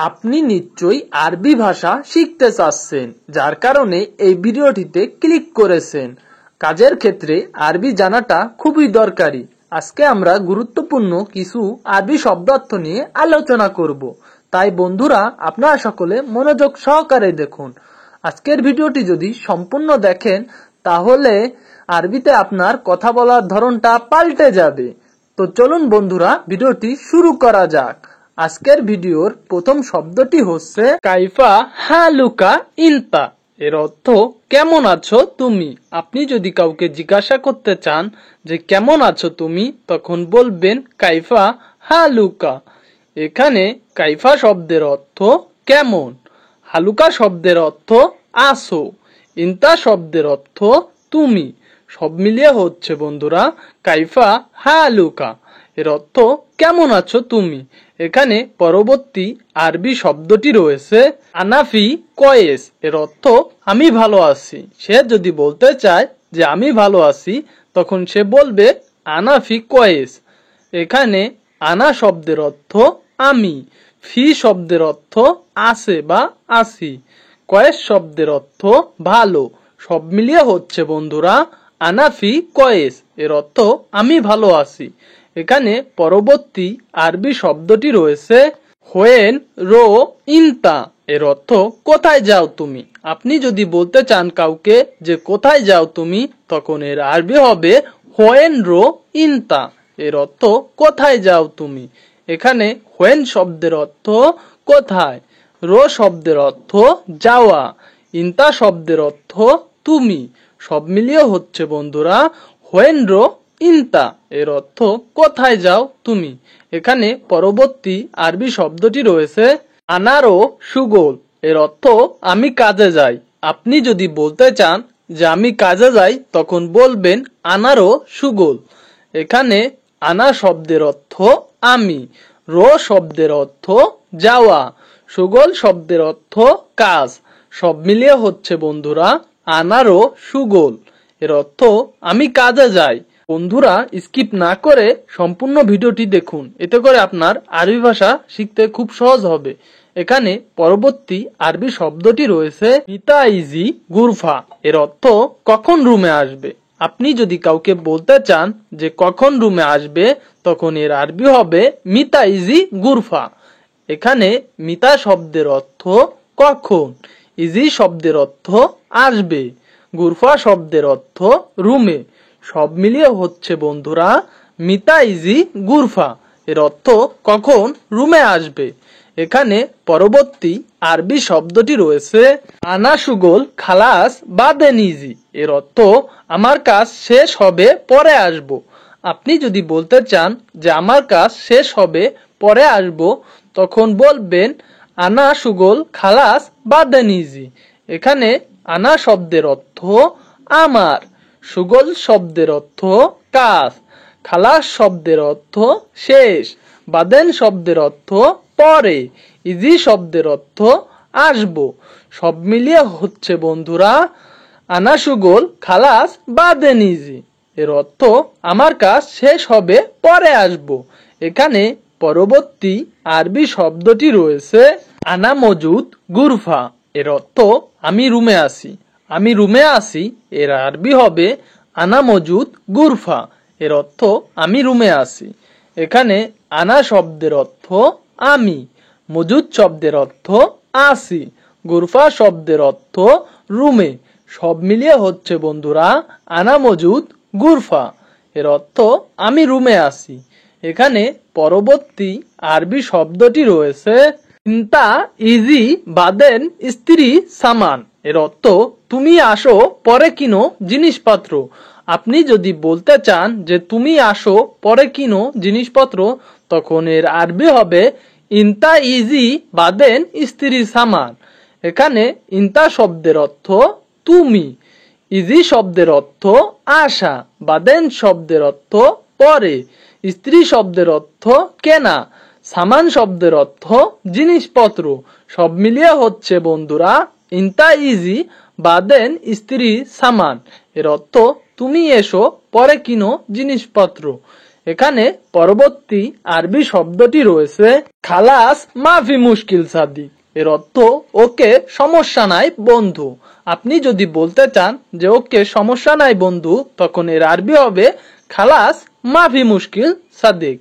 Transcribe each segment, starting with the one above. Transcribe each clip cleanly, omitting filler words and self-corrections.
আপনি নিশ্চয়ই আরবি ভাষা শিখতে চাচ্ছেন, যার কারণে এই ভিডিওটিতে ক্লিক করেছেন। কাজের ক্ষেত্রে আরবি জানাটা খুবই দরকারি। আজকে আমরা গুরুত্বপূর্ণ কিছু আরবি শব্দার্থ নিয়ে আলোচনা করব। তাই বন্ধুরা, আপনারা সকলে মনোযোগ সহকারে দেখুন। আজকের ভিডিওটি যদি সম্পূর্ণ দেখেন তাহলে আরবিতে আপনার কথা বলার ধরনটা পাল্টে যাবে। তো চলুন বন্ধুরা, ভিডিওটি শুরু করা যাক। আজকের ভিডিওর প্রথম শব্দটি হচ্ছে কাইফা হালুকা ইনতা। এর অর্থ কেমন আছো তুমি। আপনি যদি কাউকে জিজ্ঞাসা করতে চান যে কেমন আছো তুমি, তখন বলবেন কাইফা হালুকা। এখানে কাইফা শব্দের অর্থ কেমন, হালুকা শব্দের অর্থ আছো, ইনতা শব্দের অর্থ তুমি। সব মিলিয়ে হচ্ছে বন্ধুরা কাইফা হালুকা। এর অর্থ কেমন আছো তুমি। এখানে পরবর্তী আরবি শব্দটি রয়েছে আনাফি কয়েস। এর অর্থ আমি ভালো আছি। সে যদি বলতে চায় যে আমি ভালো আছি, তখন সে বলবে আনাফি কয়েস। এখানে আনা শব্দের অর্থ আমি, ফি শব্দের অর্থ আছে বা আছি, কয়েস শব্দের অর্থ ভালো। সব মিলিয়ে হচ্ছে বন্ধুরা আনাফি কয়েস। এর অর্থ আমি ভালো আছি। এখানে পরবর্তী আরবি শব্দটি রয়েছে হোয়েন রো ইনতা। এর অর্থ কোথায় যাও তুমি। আপনি যদি বলতে চান কাউকে যে কোথায় যাও তুমি, তখন এর আরবি হবে হোয়েন রো ইনতা। এর অর্থ কোথায় যাও তুমি। এখানে হোয়েন শব্দের অর্থ কোথায়, রো শব্দের অর্থ যাওয়া, ইনতা শব্দের অর্থ তুমি। সব মিলিয়ে হচ্ছে বন্ধুরা হোয়েন রো ইনতা। এর অর্থ কোথায় যাও তুমি। এখানে পরবর্তী আরবি শব্দটি রয়েছে আনারো সুগোল। এর অর্থ আমি কাজে যাই। আপনি যদি বলতে চান যে আমি কাজে যাই, তখন বলবেন আনারো সুগোল। এখানে আনা শব্দের অর্থ আমি, রো শব্দের অর্থ যাওয়া, সুগোল শব্দের অর্থ কাজ। সব মিলিয়ে হচ্ছে বন্ধুরা আনারো সুগোল। এর অর্থ আমি কাজে যাই। বন্ধুরা, স্কিপ না করে সম্পূর্ণ ভিডিওটি দেখুন, এতে করে আপনার আরবি ভাষা শিখতে খুব সহজ হবে। এখানে পরবর্তী আরবি শব্দটি রয়েছে মিতাইজি গুরফা। এর অর্থ কখন রুমে আসবে। আপনি যদি কাউকে বলতে চান যে কখন রুমে আসবে, তখন এর আরবি হবে মিতাইজি গুরফা। এখানে মিতা শব্দের অর্থ কখন, ইজি শব্দের অর্থ আসবে, গুরফা শব্দের অর্থ রুমে। সব মিলিয়ে হচ্ছে বন্ধুরা মিতাইজি গুরফা। এর অর্থ কখন রুমে আসবে। এখানে পরবর্তী আরবি শব্দটি রয়েছে আনা সুগোল খালাস বাদেনিজি। এর অর্থ আমার কাজ শেষ হবে পরে আসব। আপনি যদি বলতে চান যে আমার কাজ শেষ হবে পরে আসব, তখন বলবেন আনা সুগোল খালাস বাদেনিজি। এখানে আনা শব্দের অর্থ আমার, সুগোল শব্দের অর্থ কাজ, খালাস শব্দের অর্থ শেষ, বাদেন শব্দের অর্থ পরে, ইজি শব্দের অর্থ আসব। সব মিলিয়ে হচ্ছে বন্ধুরা আনা সুগোল খালাস বাদেন ইজি। এর অর্থ আমার কাজ শেষ হবে পরে আসব। এখানে পরবর্তী আরবি শব্দটি রয়েছে আনা মজুদ গুরফা। এর অর্থ আমি রুমে আছি। আমি রুমে আছি এর আরবি হবে আনা মজুদ গুরফা। এর অর্থ আমি রুমে আছি। এখানে আনা শব্দের অর্থ আমি, মজুদ শব্দের অর্থ আছি, গুরফা শব্দের অর্থ রুমে। সব মিলিয়ে হচ্ছে বন্ধুরা আনা মজুদ গুরফা। এর অর্থ আমি রুমে আছি। এখানে পরবর্তী আরবি শব্দটি রয়েছে ইনতা ইজি বাদেন স্ত্রী সামান। এর অর্থ তুমি আসো পরে কিনো জিনিসপত্র। আপনি যদি বলতে চান যে তুমি আসো পরে কিনো জিনিসপত্র, তখন এর আরবি হবে ইনতা ইজি বাদেন স্ত্রী সামান। এখানে ইনতা শব্দের অর্থ তুমি, ইজি শব্দের অর্থ আসা, বাদেন শব্দের অর্থ পরে, স্ত্রী শব্দের অর্থ কেনা, সামান শব্দের অর্থ জিনিসপত্র। সব মিলিয়ে হচ্ছে বন্ধুরা ইনতা ইজি বাদেন স্ত্রী সামান। এর অর্থ তুমি এসো পরে কিনো জিনিসপত্র। এখানে পরবর্তী আরবি শব্দটি রয়েছে খালাস মাফি মুশকিল সাদিক। এর অর্থ ওকে সমস্যা নাই বন্ধু। আপনি যদি বলতে চান যে ওকে সমস্যা নাই বন্ধু, তখন এর আরবি হবে খালাস মাফি মুশকিল সাদিক।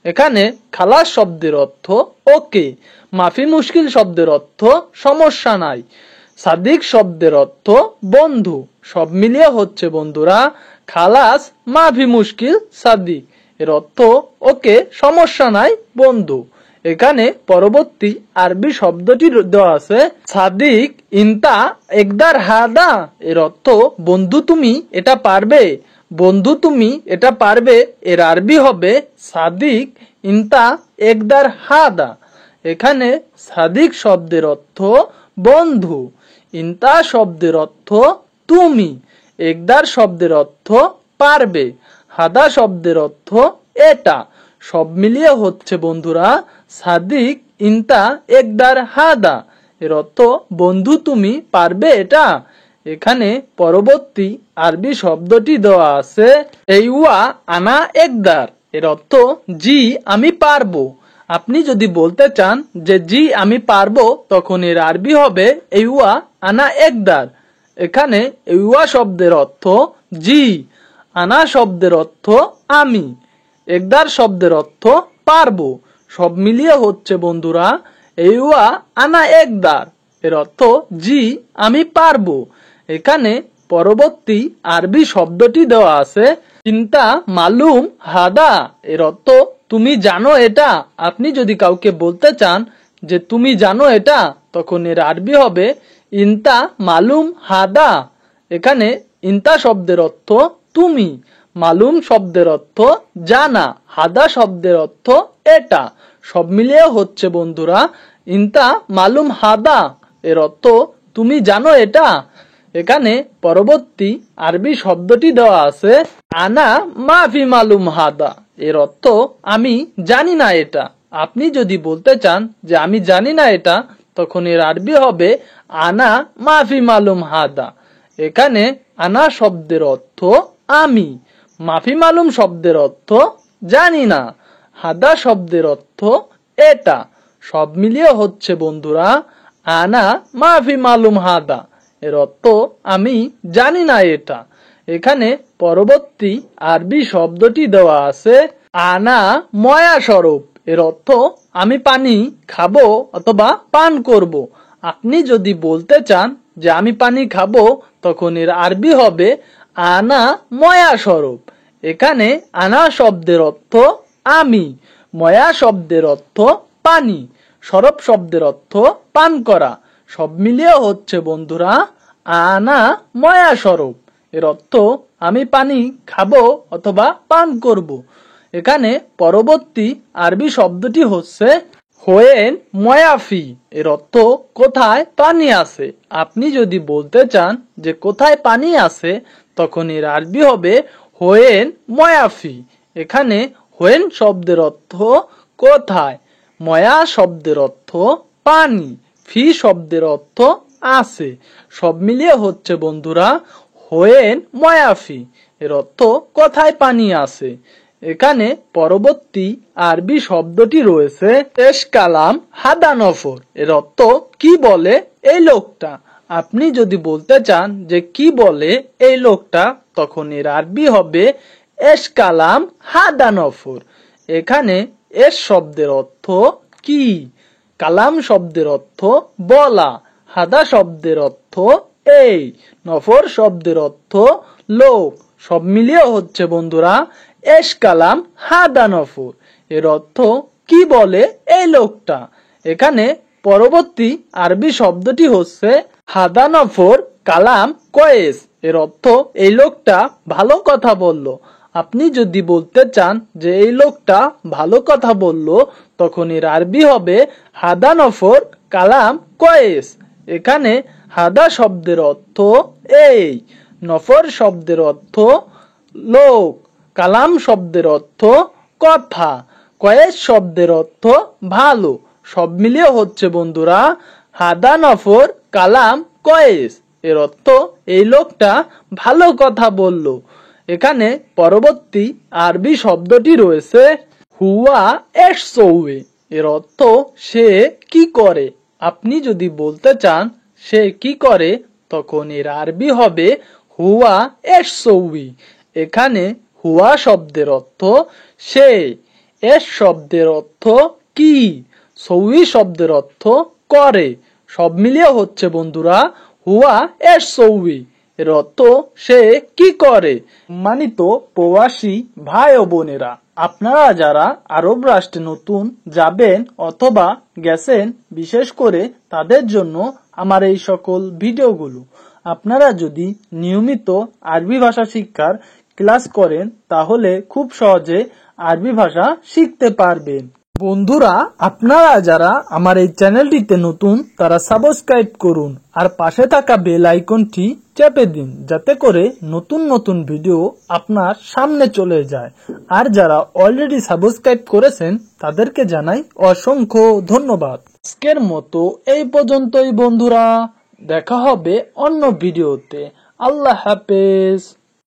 এখানে খালাস শব্দের অর্থ ওকে, মাফি মুশকিল শব্দের অর্থ সমস্যা নাই, সাদিক শব্দের অর্থ বন্ধু। সব মিলিয়ে হচ্ছে বন্ধুরা খালাস মাফি মুশকিল সাদিক। এর অর্থ ওকে সমস্যা নাই বন্ধু। এখানে পরবর্তী আরবি শব্দটি দেওয়া আছে সাদিক ইনতা একদার হাদা। এর অর্থ বন্ধু তুমি এটা পারবে, বন্ধু তুমি এটা পারবে। এর আরবি হবে সাদিক ইনতা একদার হাদা। এখানে সাদিক শব্দের অর্থ বন্ধু, ইনতা শব্দের অর্থ তুমি, একদার শব্দের অর্থ পারবে, হাদা শব্দের অর্থ এটা। সব মিলিয়ে হচ্ছে বন্ধুরা সাদিক ইনতা একদার হাদা। এর অর্থ বন্ধু তুমি পারবে এটা। এখানে পরবর্তী আরবি শব্দটি দেওয়া আছে এইওয়া আনা একদার। এর অর্থ জি আমি পারবো। আপনি যদি বলতে চান যে জি আমি পারবো, তখন এর আরবি হবে এইওয়া আনা একদার। এখানে এইওয়া শব্দের অর্থ জি, আনা শব্দের অর্থ আমি, একদার শব্দের অর্থ পারবো। সব মিলিয়ে হচ্ছে বন্ধুরা এইওয়া আনা একদার। এর অর্থ জি আমি পারবো। এখানে পরবর্তী আরবি শব্দটি দেওয়া আছে চিন্তা মালুম হাদা। এর অর্থ তুমি জানো এটা। আপনি যদি কাউকে বলতে চান যে তুমি জানো এটা, তখন এর আরবি হবে ইনতা মালুম হাদা। এখানে ইনতা শব্দের অর্থ তুমি, মালুম শব্দের অর্থ জানা, হাদা শব্দের অর্থ এটা। সব মিলিয়ে হচ্ছে বন্ধুরা ইনতা মালুম হাদা। এর অর্থ তুমি জানো এটা। এখানে পরবর্তী আরবি শব্দটি দেওয়া আছে আনা মাফি মালুম হাদা। এর অর্থ আমি জানি না এটা। আপনি যদি বলতে চান যে আমি জানি না এটা, তখন এর আরবি হবে আনা মাফি মালুম হাদা। এখানে আনা শব্দের অর্থ আমি, মাফি মালুম শব্দের অর্থ জানি না, হাদা শব্দের অর্থ এটা। সব মিলিয়ে হচ্ছে বন্ধুরা আনা মাফি মালুম হাদা। এর অর্থ আমি জানি না এটা। এখানে পরবর্তী আরবি শব্দটি দেওয়া আছে আনা ময়া স্বরূপ। এর অর্থ আমি পানি খাবো অথবা পান করব। আপনি যদি বলতে চান যে আমি পানি খাবো, তখন এর আরবি হবে আনা ময়া স্বরূপ। এখানে আনা শব্দের অর্থ আমি, ময়া শব্দের অর্থ পানি, স্বরূপ শব্দের অর্থ পান করা। সব মিলিয়ে হচ্ছে বন্ধুরা আনা ময়া স্বরূপ। এর অর্থ আমি পানি খাবো অথবা পান করব। এখানে পরবর্তী আরবি শব্দটি হচ্ছে হোয়েন ময়াফি। এর অর্থ কোথায় পানি আছে। আপনি যদি বলতে চান যে কোথায় পানি আছে, তখন এর আরবি হবে হোয়েন ময়াফি। এখানে হোয়েন শব্দের অর্থ কোথায়, ময়া শব্দের অর্থ পানি, ফি শব্দের অর্থ আছে। সব মিলিয়ে হচ্ছে বন্ধুরা হোয়েন ময়াফি। এর অর্থ কোথায় পানি আছে। এখানে পরবর্তী আরবি শব্দটি রয়েছে এশ কালাম হাদা নফর। এর অর্থ কি বলে এই লোকটা। আপনি যদি বলতে চান যে কি বলে এই লোকটা, তখন এর আরবি হবে এশ কালাম হাদা নফর। এখানে এশ শব্দের অর্থ কি, কালাম শব্দের অর্থ বলা, হাদা শব্দের অর্থ এই, নফর শব্দের অর্থ লোক। সব মিলিয়ে হচ্ছে বন্ধুরা এশ কালাম হাদা নফর। এর অর্থ কি বলে এই লোকটা। এখানে পরবর্তী আরবি শব্দটি হচ্ছে হাদা নফর কালাম কয়েস। এর অর্থ এই লোকটা ভালো কথা বলল। আপনি যদি বলতে চান যে এই লোকটা ভালো কথা বলল, তখন এর আরবি হবে হাদা নফর কালাম কয়েস। এখানে হাদা শব্দের অর্থ এই, নফর শব্দের অর্থ লোক, কালাম শব্দের অর্থ কথা, কয়েস শব্দের অর্থ ভালো। সব মিলিয়ে হচ্ছে বন্ধুরা হাদা নফর কালাম কয়েস। এর অর্থ এই লোকটা ভালো কথা বলল। এখানে পরবর্তী আরবি শব্দটি রয়েছে হুয়া এশসৌয়ে। এর অর্থ সে কি করে। আপনি যদি বলতে চান সে কি করে, তখন এর আরবি হবে হুয়া এশসৌই। এখানে হুয়া শব্দের অর্থ সে, এশ শব্দের অর্থ কি, সৌই শব্দের অর্থ করে। সব মিলিয়ে হচ্ছে বন্ধুরা হুয়া এশসৌই। এর অর্থ সে কি করে। সম্মানিত প্রবাসী ভাই ও বোনেরা, আপনারা যারা আরব রাষ্ট্রে নতুন যাবেন অথবা গেছেন, বিশেষ করে তাদের জন্য আমার এই সকল ভিডিওগুলো। আপনারা যদি নিয়মিত আরবি ভাষা শিক্ষার ক্লাস করেন তাহলে খুব সহজে আরবি ভাষা শিখতে পারবেন। বন্ধুরা, আপনারা যারা আমার এই চ্যানেলটিতে নতুন তারা সাবস্ক্রাইব করুন আর পাশে থাকা বেল আইকনটি চেপে দিন, যাতে করে নতুন নতুন ভিডিও আপনার সামনে চলে যায়। আর যারা অলরেডি সাবস্ক্রাইব করেছেন তাদেরকে জানাই অসংখ্য ধন্যবাদ। আজকের মতো এই পর্যন্তই বন্ধুরা, দেখা হবে অন্য ভিডিওতে। আল্লাহ হাফেজ।